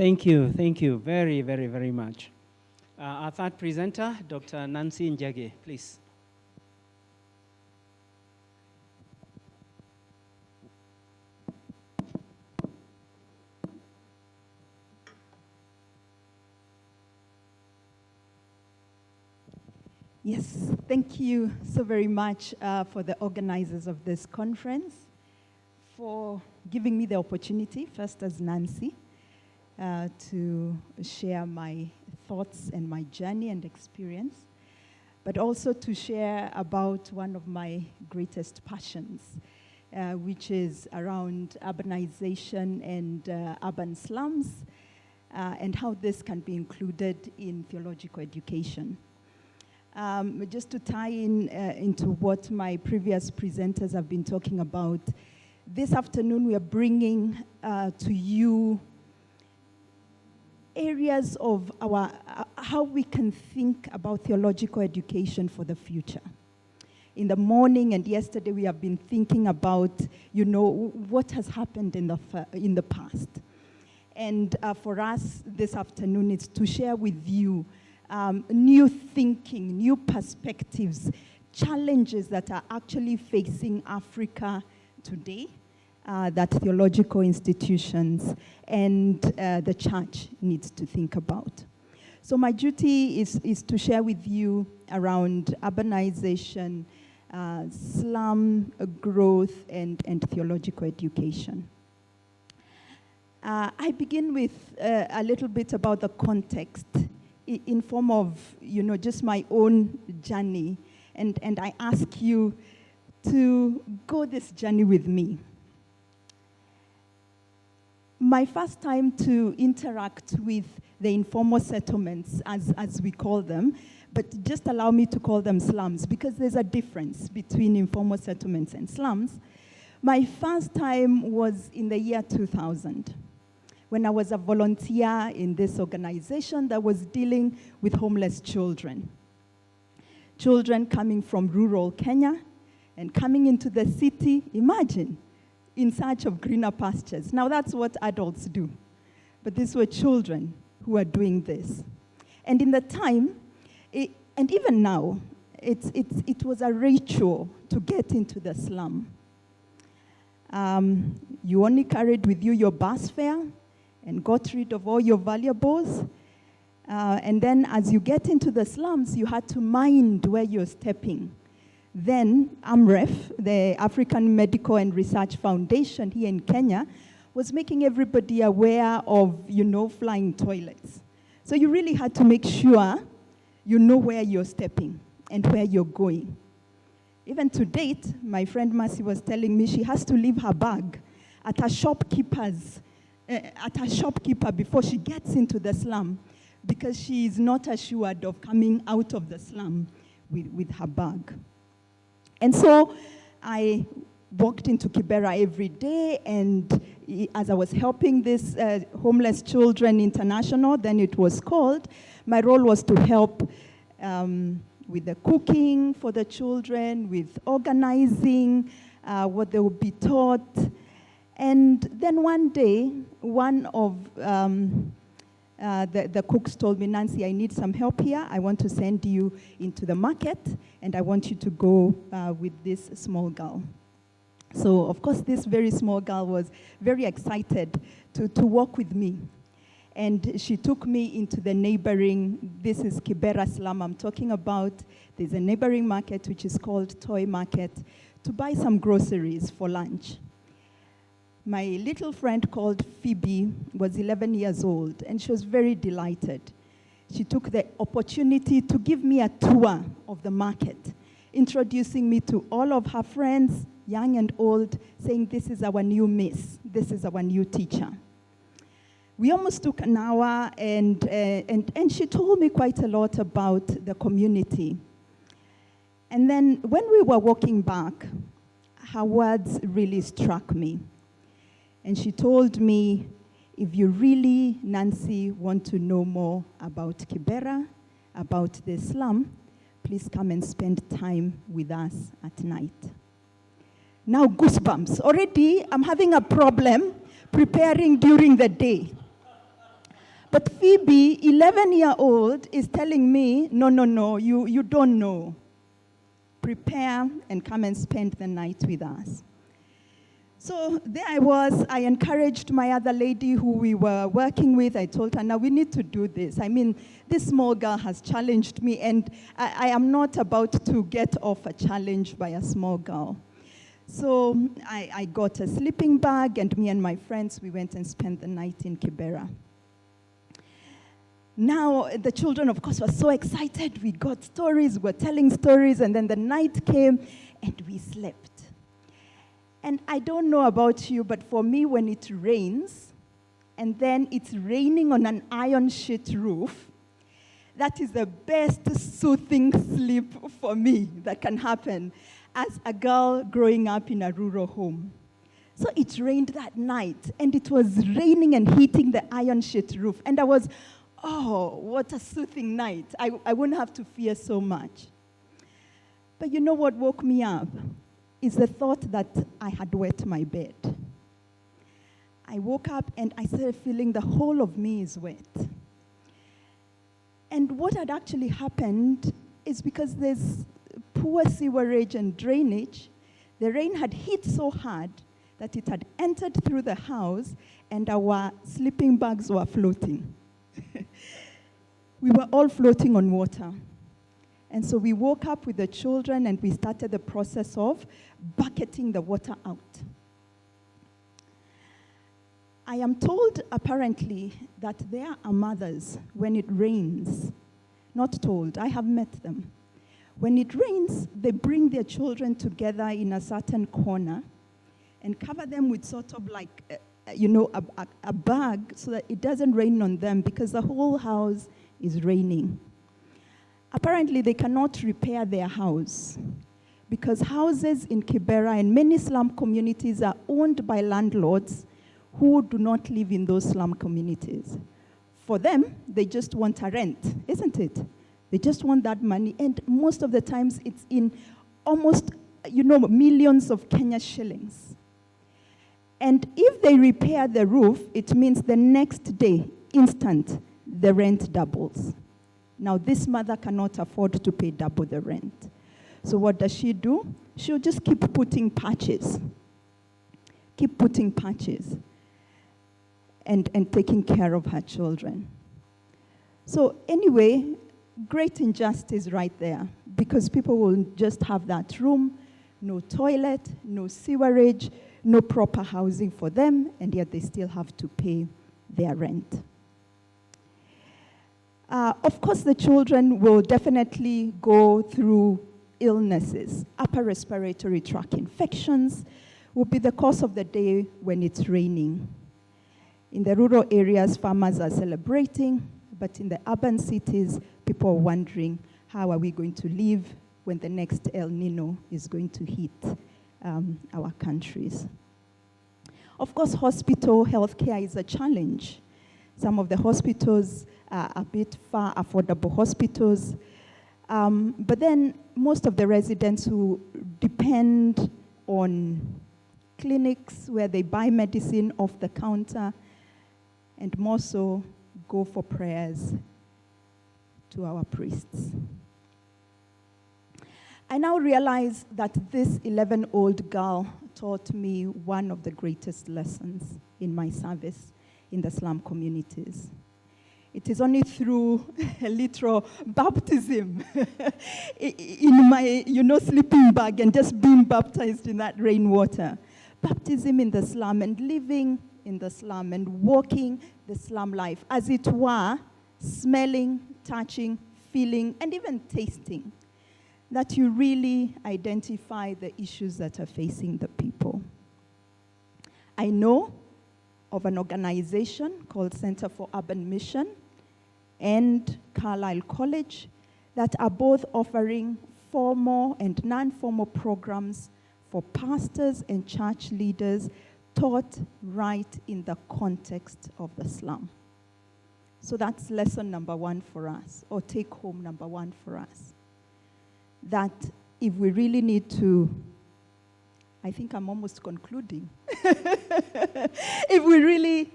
Thank you. Thank you very, very, very much. Our third presenter, Dr. Nancy Njagi, please. Yes, thank you so very much for the organizers of this conference for giving me the opportunity, first as Nancy, to share my thoughts and my journey and experience, but also to share about one of my greatest passions, which is around urbanization and urban slums, and how this can be included in theological education. Just to tie in into what my previous presenters have been talking about, this afternoon we are bringing to you areas of our how we can think about theological education for the future. In the morning and yesterday we have been thinking about, what has happened in the past. And for us this afternoon is to share with you new thinking, new perspectives, challenges that are actually facing Africa today, that theological institutions and the church needs to think about. So my duty is to share with you around urbanization, slum growth, and theological education. I begin with a little bit about the context in form of, just my own journey. And I ask you to go this journey with me. My first time to interact with the informal settlements, as we call them, but just allow me to call them slums, because there's a difference between informal settlements and slums. My first time was in the year 2000. When I was a volunteer in this organization that was dealing with homeless children. Children coming from rural Kenya and coming into the city, imagine, in search of greener pastures. Now that's what adults do. But these were children who were doing this. And in the time, and even now, it was a ritual to get into the slum. You only carried with you your bus fare, and got rid of all your valuables. And then as you get into the slums, you had to mind where you're stepping. Then AMREF, the African Medical and Research Foundation here in Kenya, was making everybody aware of, flying toilets. So you really had to make sure you know where you're stepping and where you're going. Even to date, my friend Mercy was telling me she has to leave her bag at a shopkeeper before she gets into the slum, because she is not assured of coming out of the slum with her bag. And so I walked into Kibera every day, and as I was helping this Homeless Children International, then it was called, my role was to help with the cooking for the children, with organizing what they would be taught. And then one day, one of the cooks told me, Nancy, I need some help here. I want to send you into the market, and I want you to go with this small girl. So, of course, this very small girl was very excited to walk with me. And she took me into the neighboring, this is Kibera slum I'm talking about. There's a neighboring market, which is called Toy Market, to buy some groceries for lunch. My little friend called Phoebe was 11 years old, and she was very delighted. She took the opportunity to give me a tour of the market, introducing me to all of her friends, young and old, saying, this is our new miss, this is our new teacher. We almost took an hour, and she told me quite a lot about the community. And then when we were walking back, her words really struck me. And she told me, if you really, Nancy, want to know more about Kibera, about the slum, please come and spend time with us at night. Now, goosebumps. Already, I'm having a problem preparing during the day. But Phoebe, 11-year-old, is telling me, no, you don't know. Prepare and come and spend the night with us. So there I was. I encouraged my other lady who we were working with. I told her, now we need to do this. I mean, this small girl has challenged me, and I am not about to get off a challenge by a small girl. So I got a sleeping bag, and me and my friends, we went and spent the night in Kibera. Now, the children, of course, were so excited. We got stories, we were telling stories, and then the night came, and we slept. And I don't know about you, but for me, when it rains, and then it's raining on an iron sheet roof, that is the best soothing sleep for me that can happen as a girl growing up in a rural home. So it rained that night, and it was raining and hitting the iron sheet roof. And I was, oh, what a soothing night. I wouldn't have to fear so much. But you know what woke me up? Is the thought that I had wet my bed. I woke up and I started feeling the whole of me is wet. And what had actually happened is because there's poor sewerage and drainage, the rain had hit so hard that it had entered through the house and our sleeping bags were floating. We were all floating on water. And so we woke up with the children and we started the process of bucketing the water out. I am told, apparently, that there are mothers, when it rains, not told, I have met them. When it rains, they bring their children together in a certain corner and cover them with sort of like, a bag so that it doesn't rain on them because the whole house is raining. Apparently, they cannot repair their house because houses in Kibera and many slum communities are owned by landlords who do not live in those slum communities. For them, they just want a rent, isn't it? They just want that money, and most of the times it's in almost, millions of Kenya shillings. And if they repair the roof, it means the next day, instant, the rent doubles. Now, this mother cannot afford to pay double the rent. So what does she do? She'll just keep putting patches. Keep putting patches and taking care of her children. So anyway, great injustice right there because people will just have that room, no toilet, no sewerage, no proper housing for them, and yet they still have to pay their rent. Of course, the children will definitely go through illnesses. Upper respiratory tract infections will be the cause of the day when it's raining. In the rural areas, farmers are celebrating, but in the urban cities, people are wondering, how are we going to live when the next El Nino is going to hit our countries? Of course, hospital healthcare is a challenge. Some of the hospitals are a bit far, affordable hospitals. But then most of the residents who depend on clinics where they buy medicine off the counter and more so go for prayers to our priests. I now realize that this 11-year-old girl taught me one of the greatest lessons in my service in the slum communities. It is only through a literal baptism in my, sleeping bag and just being baptized in that rainwater. Baptism in the slum and living in the slum and walking the slum life, as it were, smelling, touching, feeling, and even tasting, that you really identify the issues that are facing the people. I know of an organization called Center for Urban Mission and Carlisle College that are both offering formal and non-formal programs for pastors and church leaders taught right in the context of the slum. So that's lesson number one for us, or take home number one for us. That if we really need to, I think I'm almost concluding. If we really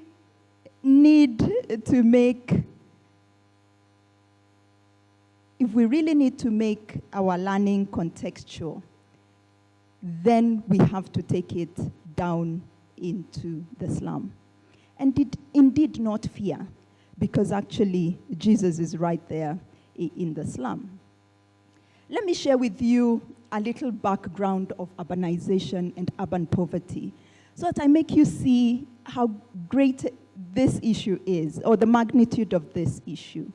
need to make our learning contextual, then we have to take it down into the slum. And indeed not fear, because actually Jesus is right there in the slum. Let me share with you a little background of urbanization and urban poverty, so that I make you see how great this issue is, or the magnitude of this issue.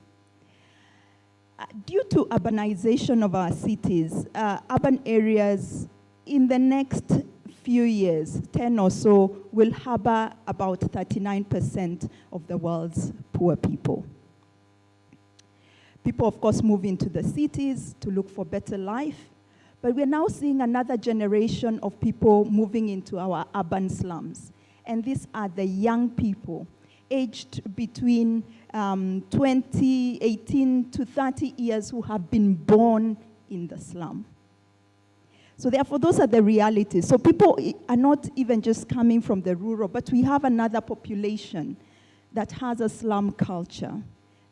Due to urbanization of our cities, urban areas in the next few years, 10 or so, will harbor about 39% of the world's poor people. People, of course, move into the cities to look for better life, but we're now seeing another generation of people moving into our urban slums. And these are the young people, aged between 18 to 30 years, who have been born in the slum. So therefore, those are the realities. So people are not even just coming from the rural, but we have another population that has a slum culture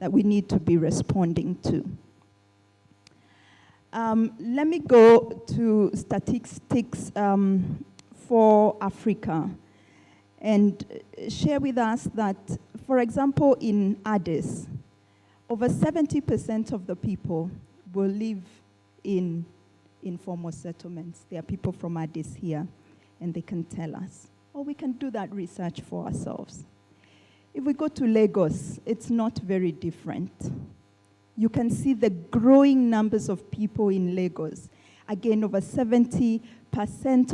that we need to be responding to. Let me go to statistics for Africa and share with us that, for example, in Addis, over 70% of the people will live in informal settlements. There are people from Addis here, and they can tell us. Or we can do that research for ourselves. If we go to Lagos, it's not very different. You can see the growing numbers of people in Lagos. Again, over 70%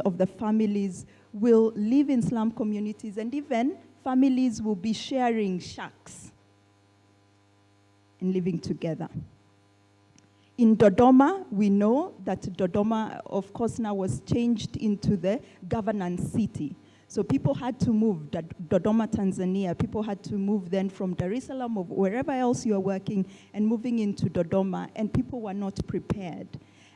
of the families will live in slum communities, and even families will be sharing shacks and living together. In Dodoma, we know that Dodoma, of course, now was changed into the governance city. So people had to move, Dodoma, Tanzania, people had to move then from Dar es Salaam or wherever else you are working and moving into Dodoma, and people were not prepared.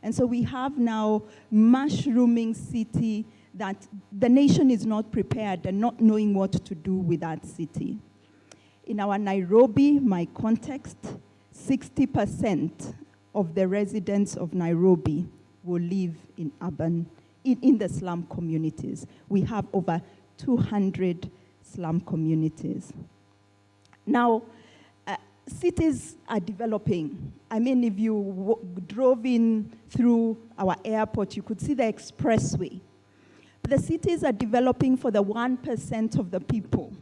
And so we have now mushrooming city that the nation is not prepared and not knowing what to do with that city. In our Nairobi, my context, 60% of the residents of Nairobi will live in the slum communities. We have over 200 slum communities. Now, cities are developing. I mean, if you drove in through our airport, you could see the expressway. But the cities are developing for the 1% of the people.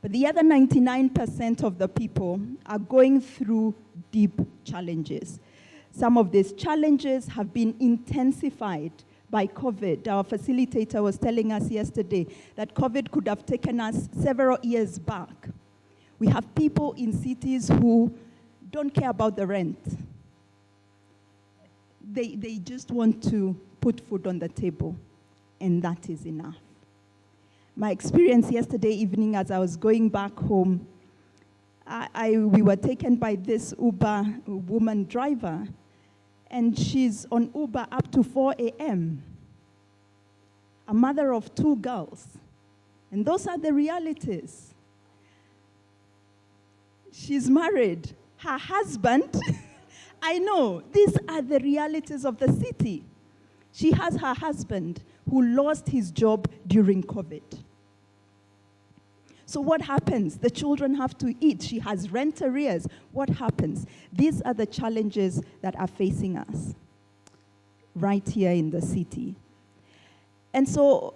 But the other 99% of the people are going through deep challenges. Some of these challenges have been intensified by COVID. Our facilitator was telling us yesterday that COVID could have taken us several years back. We have people in cities who don't care about the rent. They just want to put food on the table, and that is enough. My experience yesterday evening as I was going back home, we were taken by this Uber woman driver, and she's on Uber up to 4 a.m., a mother of 2 girls. And those are the realities. She's married. Her husband, I know, these are the realities of the city. She has her husband who lost his job during COVID. So what happens? The children have to eat. She has rent arrears. What happens? These are the challenges that are facing us right here in the city. And so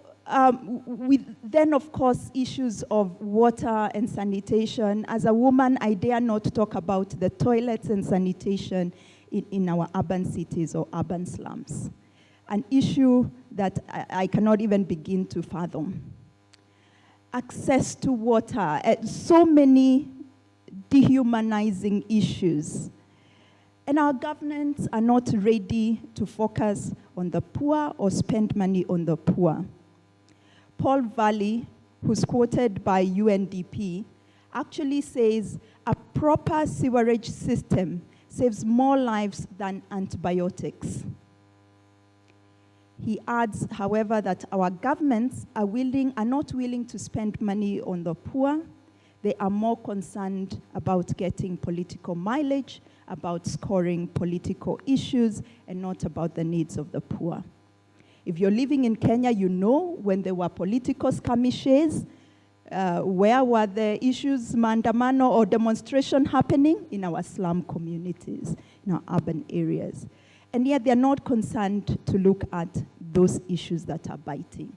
then, of course, issues of water and sanitation. As a woman, I dare not talk about the toilets and sanitation in our urban cities or urban slums. An issue that I cannot even begin to fathom. Access to water, so many dehumanizing issues. And our governments are not ready to focus on the poor or spend money on the poor. Paul Valley, who's quoted by UNDP, actually says a proper sewerage system saves more lives than antibiotics. He adds, however, that our governments are not willing to spend money on the poor. They are more concerned about getting political mileage, about scoring political issues, and not about the needs of the poor. If you're living in Kenya, you know when there were political skirmishes, where were the issues, maandamano or demonstration happening? In our slum communities, in our urban areas. And yet they're not concerned to look at those issues that are biting.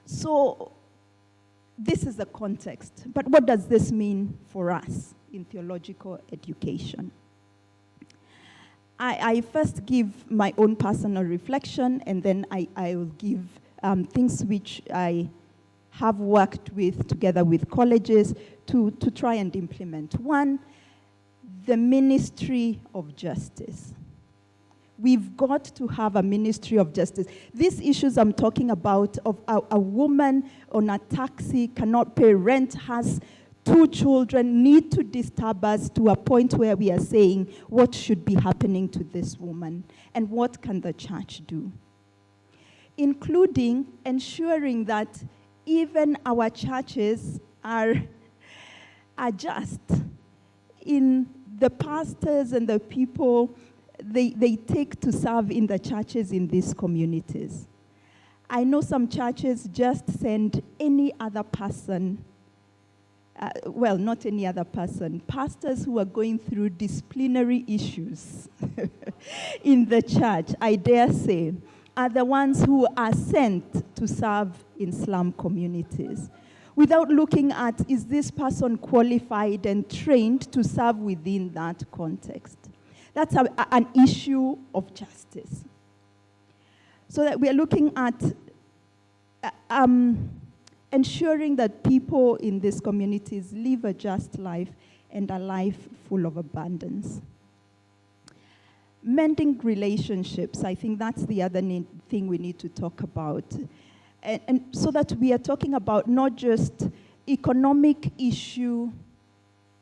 So this is the context. But what does this mean for us in theological education? I first give my own personal reflection, and then I will give things which I have worked with together with colleges to try and implement. One, the ministry of justice. We've got to have a ministry of justice. These issues I'm talking about of a woman on a taxi cannot pay rent, has 2 children, need to disturb us to a point where we are saying what should be happening to this woman and what can the church do. Including ensuring that even our churches are just in the pastors and the people they take to serve in the churches in these communities. I know some churches just send any other person, not any other person, pastors who are going through disciplinary issues in the church, I dare say, are the ones who are sent to serve in slum communities without looking at, is this person qualified and trained to serve within that context? That's an issue of justice. So that we are looking at ensuring that people in these communities live a just life and a life full of abundance. Mending relationships, I think that's the other thing we need to talk about. And so that we are talking about not just economic issue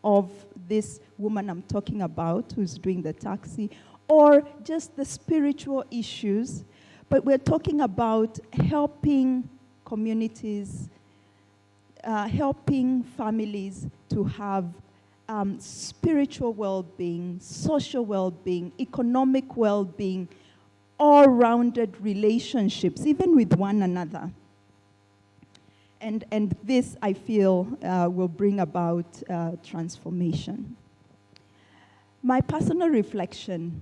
of this woman I'm talking about who's doing the taxi, or just the spiritual issues, but we're talking about helping communities, helping families to have spiritual well-being, social well-being, economic well-being, all-rounded relationships, even with one another. And this, I feel, will bring about transformation. My personal reflection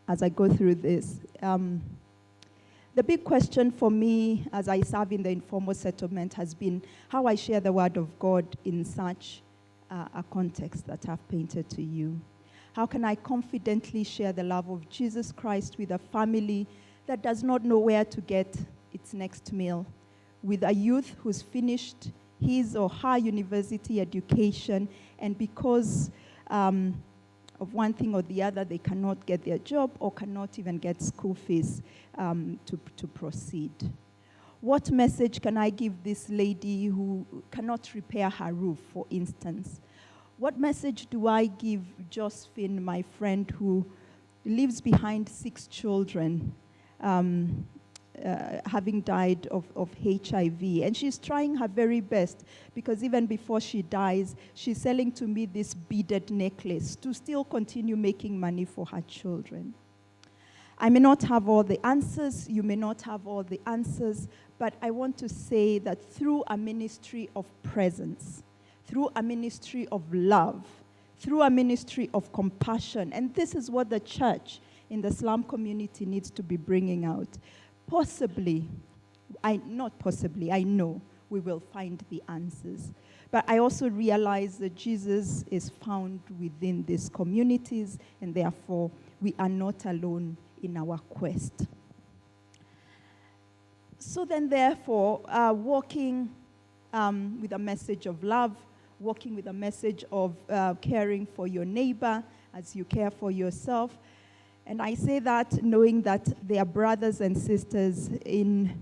as I go through this, the big question for me as I serve in the informal settlement has been how I share the word of God in such a context that I've painted to you. How can I confidently share the love of Jesus Christ with a family that does not know where to get its next meal, with a youth who's finished his or her university education, and because of one thing or the other, they cannot get their job or cannot even get school fees to proceed? What message can I give this lady who cannot repair her roof, for instance? What message do I give Josephine, my friend, who leaves behind 6 children, having died of HIV? And she's trying her very best, because even before she dies, she's selling to me this beaded necklace to still continue making money for her children. I may not have all the answers, you may not have all the answers, but I want to say that through a ministry of presence, through a ministry of love, through a ministry of compassion, and this is what the church in the slum community needs to be bringing out. I know we will find the answers. But I also realize that Jesus is found within these communities, and therefore we are not alone in our quest. So then, therefore, walking with a message of love, walking with a message of caring for your neighbor as you care for yourself. And I say that knowing that there are brothers and sisters in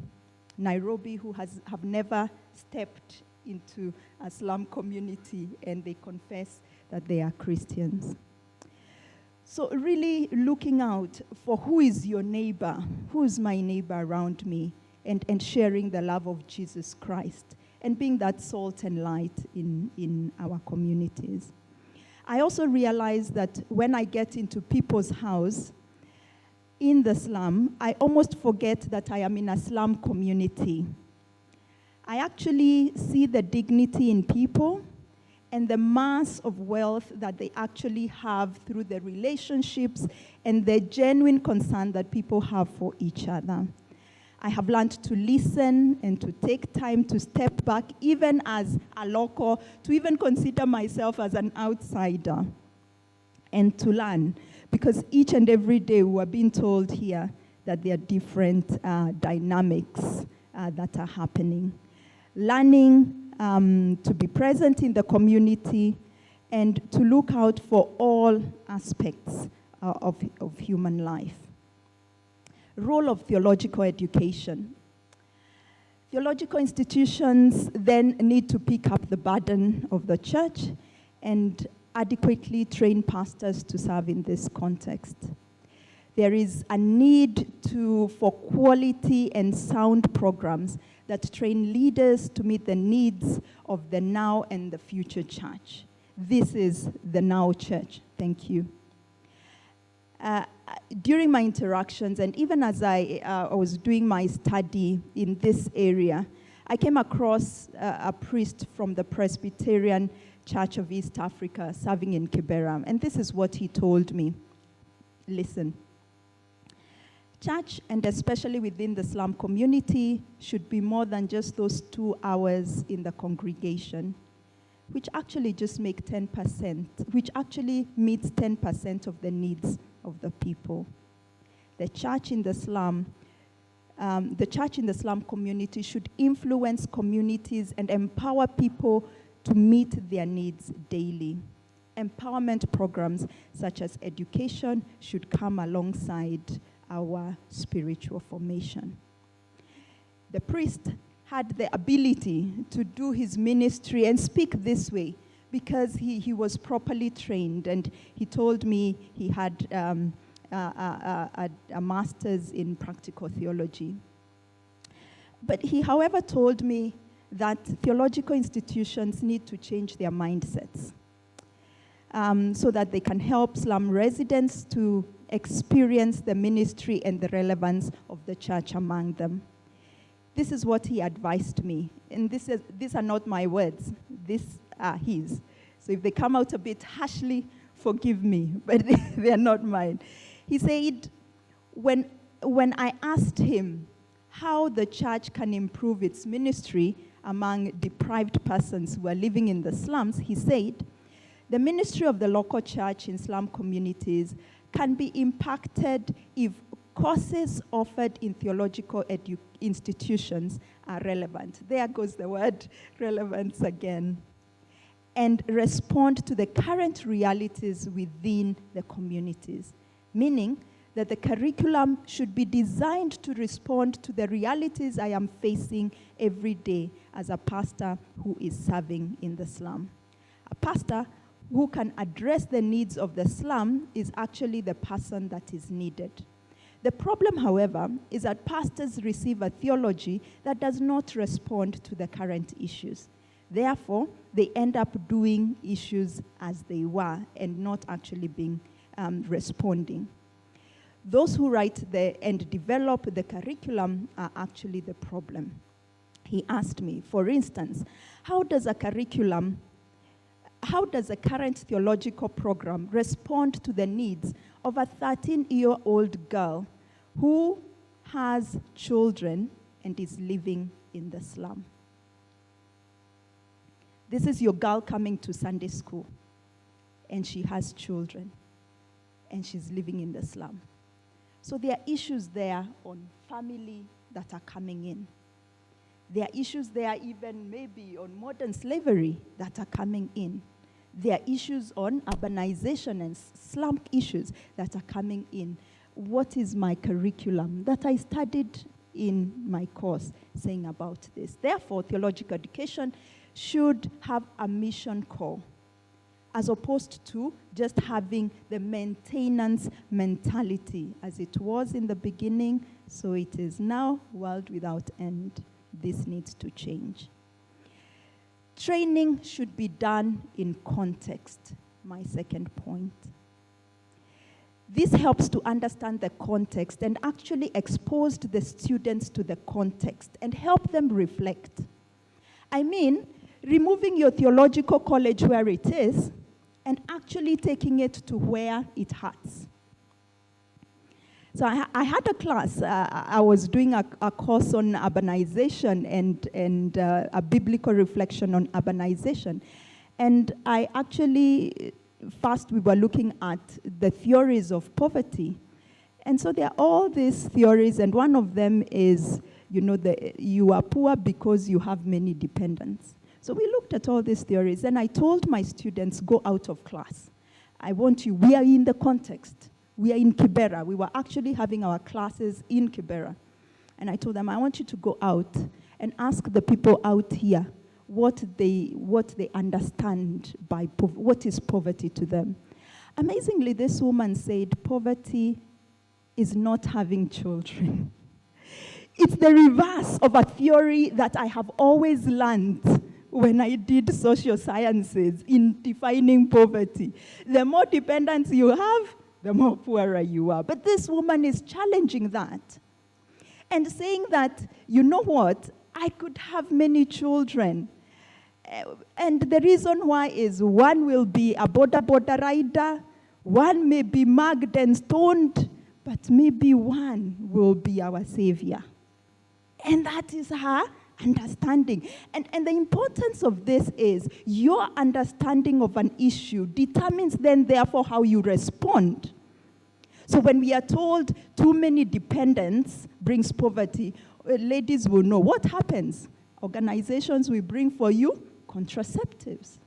Nairobi who have never stepped into a slum community, and they confess that they are Christians. So really looking out for who is your neighbor, who is my neighbor around me, and sharing the love of Jesus Christ, and being that salt and light in our communities. I also realized that when I get into people's house in the slum, I almost forget that I am in a slum community. I actually see the dignity in people and the mass of wealth that they actually have through the relationships and the genuine concern that people have for each other. I have learned to listen and to take time to step back, even as a local, to even consider myself as an outsider, and to learn. Because each and every day we are being told here that there are different dynamics that are happening. Learning to be present in the community and to look out for all aspects of human life. Role of theological education. Theological institutions then need to pick up the burden of the church and adequately train pastors to serve in this context. There is a need for quality and sound programs that train leaders to meet the needs of the now and the future church. This is the now church. Thank you. During my interactions, and even as I was doing my study in this area, I came across a priest from the Presbyterian Church of East Africa serving in Kibera, and this is what he told me. Listen. Church, and especially within the slum community, should be more than just those 2 hours in the congregation, which actually just make 10%, which actually meets 10% of the needs of the people. The church in the slum community should influence communities and empower people to meet their needs daily. Empowerment programs such as education should come alongside our spiritual formation. The priest had the ability to do his ministry and speak this way because he was properly trained, and he told me he had a master's in practical theology. But he, however, told me that theological institutions need to change their mindsets so that they can help slum residents to experience the ministry and the relevance of the church among them. This is what he advised me. And these are not my words. These are his. So if they come out a bit harshly, forgive me, but they are not mine. He said, when I asked him how the church can improve its ministry among deprived persons who are living in the slums, he said, the ministry of the local church in slum communities can be impacted if courses offered in theological institutions are relevant. There goes the word relevance again. And respond to the current realities within the communities, meaning that the curriculum should be designed to respond to the realities I am facing every day as a pastor who is serving in the slum. A pastor who can address the needs of the slum is actually the person that is needed. The problem, however, is that pastors receive a theology that does not respond to the current issues. Therefore, they end up doing issues as they were and not actually being responding. Those who write and develop the curriculum are actually the problem. He asked me, for instance, how does a current theological program respond to the needs of a 13-year-old girl who has children and is living in the slum? This is your girl coming to Sunday school, and she has children, and she's living in the slum. So there are issues there on family that are coming in. There are issues there even maybe on modern slavery that are coming in. There are issues on urbanization and slum issues that are coming in. What is my curriculum that I studied in my course saying about this? Therefore, theological education should have a mission call, as opposed to just having the maintenance mentality as it was in the beginning, so it is now, world without end. This needs to change. Training should be done in context, my second point. This helps to understand the context and actually expose the students to the context and help them reflect. I mean, removing your theological college where it is and actually taking it to where it hurts. So I had a class, I was doing a course on urbanization and a biblical reflection on urbanization. And I actually, first we were looking at the theories of poverty. And so there are all these theories, and one of them is, you are poor because you have many dependents. So we looked at all these theories, and I told my students, go out of class. We are in the context. We are in Kibera. We were actually having our classes in Kibera. And I told them, I want you to go out and ask the people out here what they understand by what is poverty to them. Amazingly, this woman said, poverty is not having children. It's the reverse of a theory that I have always learned when I did social sciences in defining poverty. The more dependents you have, the more poorer you are. But this woman is challenging that and saying that, you know what, I could have many children. And the reason why is one will be a border rider, one may be mugged and stoned, but maybe one will be our savior. And that is her understanding. And the importance of this is your understanding of an issue determines then, therefore, how you respond. So when we are told too many dependents brings poverty, ladies will know what happens. Organizations will bring for you contraceptives.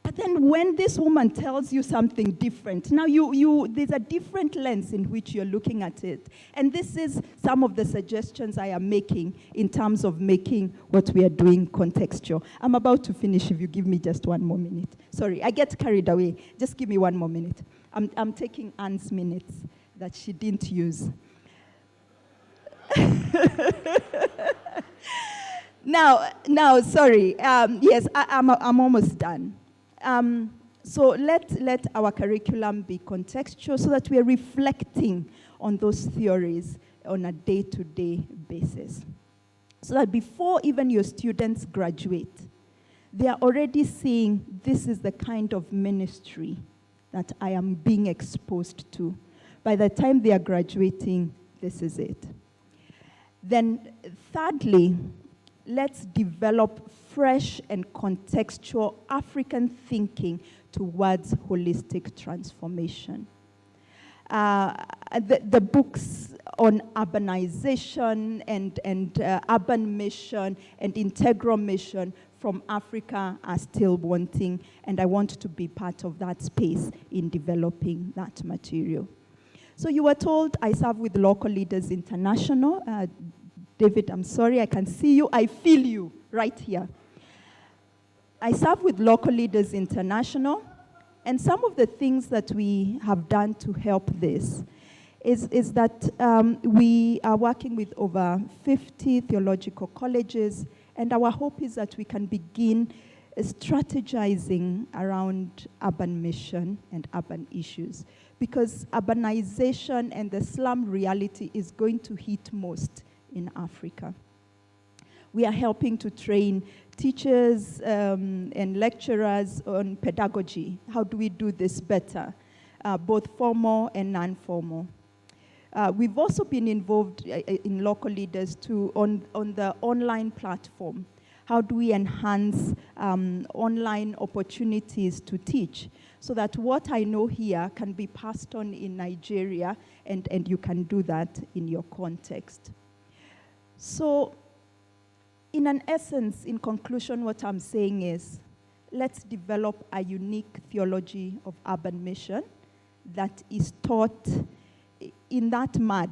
But then when this woman tells you something different, now there's a different lens in which you're looking at it. And this is some of the suggestions I am making in terms of making what we are doing contextual. I'm about to finish if you give me just one more minute. Sorry, I get carried away. Just give me one more minute. I'm taking Anne's minutes that she didn't use. Now, sorry. Yes, I'm almost done. So let our curriculum be contextual so that we are reflecting on those theories on a day-to-day basis. So that before even your students graduate, they are already seeing this is the kind of ministry that I am being exposed to. By the time they are graduating, this is it. Then thirdly, let's develop fresh and contextual African thinking towards holistic transformation. The books on urbanization and urban mission and integral mission from Africa are still wanting, and I want to be part of that space in developing that material. So you were told I serve with Local Leaders International. David, I'm sorry, I can see you. I feel you right here. I serve with Local Leaders International, and some of the things that we have done to help this is that we are working with over 50 theological colleges, and our hope is that we can begin strategizing around urban mission and urban issues, because urbanization and the slum reality is going to hit most in Africa. We are helping to train teachers and lecturers on pedagogy. How do we do this better, both formal and non-formal? We've also been involved in Local Leaders too on the online platform. How do we enhance online opportunities to teach so that what I know here can be passed on in Nigeria, and you can do that in your context. So, in an essence, in conclusion, what I'm saying is, let's develop a unique theology of urban mission that is taught in that mud,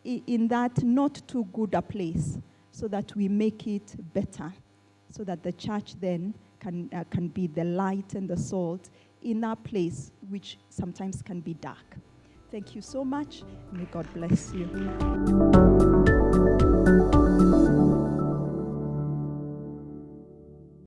in that not too good a place, so that we make it better, so that the church then can be the light and the salt in that place which sometimes can be dark. Thank you so much. May God bless you.